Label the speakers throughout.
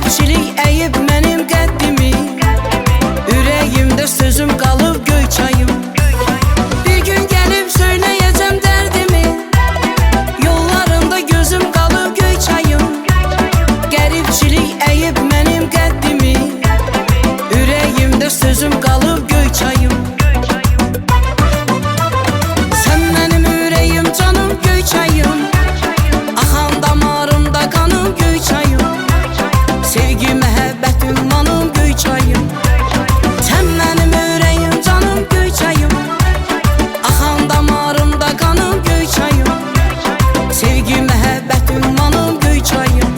Speaker 1: Qəribçilik əyib mənim qəddimi, ürəyimdə sözüm qalıb göy çayım. Bir gün gəlib söyləyəcəm dərdimi, yollarımda gözüm qalıb göy çayım. Qəribçilik əyib mənim qəddimi, ürəyimdə sözüm qalıb göy çayım. Sən mənim ürəyim, canım, göy çayım, axan damarımda qanım göy çayım. Sevgi, məhəbbət ünvanım göy çayım. Sən mənim ürəyim, canım, göy çayım, axan damarımda qanım göy çayım. Sevgi, məhəbbət ünvanım göy çayım.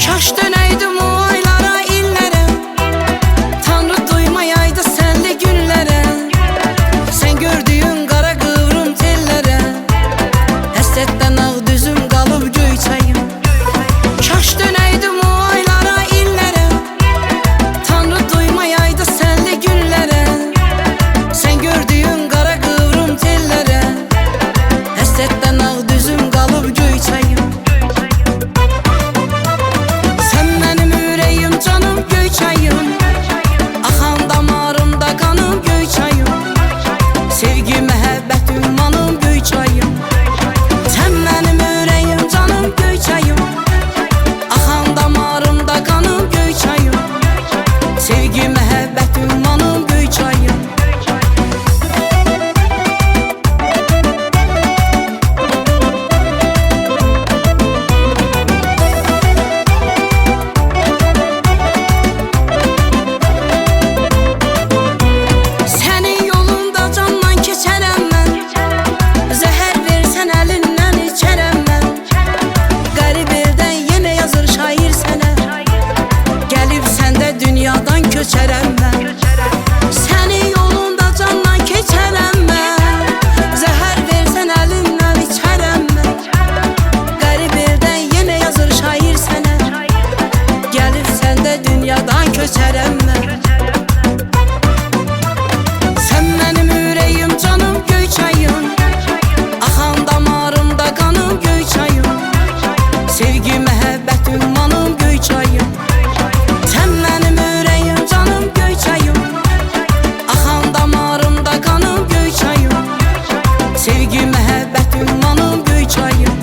Speaker 1: Kaş dönəydim o aylara, illərə, Tanrı duymayaydı sənli günlərə. Sən gördüyün qara qıvrım tellərə, həsrətdən ağ düzüm qalıb göy çayım. Kaş dönəydim o aylara, illərə, Tanrı duymayaydı sənli günlərə. Sən gördüyün qara qıvrım tellərə, həsrətdən ağ düzüm qalıb göy çayım. Canım, göy çayım, axan damarımda qanım göy çayım. Sevgi, məhəbbət ünvanım göy çayım. Sən mənim ürəyim, canım, göy çayım, axan damarımda qanım göy çayım. Sevgi, məhəbbət ünvanım göy çayım. Dünyadan köçərəm mən, sənin yolunda candan keçərəm mən. Zəhər versən əlindən içərəm mən, qərib eldən yenə yazır şair sənə. Gəlib səndə dünyadan köçərəm mən. Sən mənim ürəyim, canım, göy çayım, axan damarımda qanım göy çayım. Sevgi, məhəbbət ünvanım göy çayım. Sən mənim ürəyim, canım, göy çayım, axan damarımda qanım göy çayım. Sevgi, məhəbbət ünvanım göy çayım.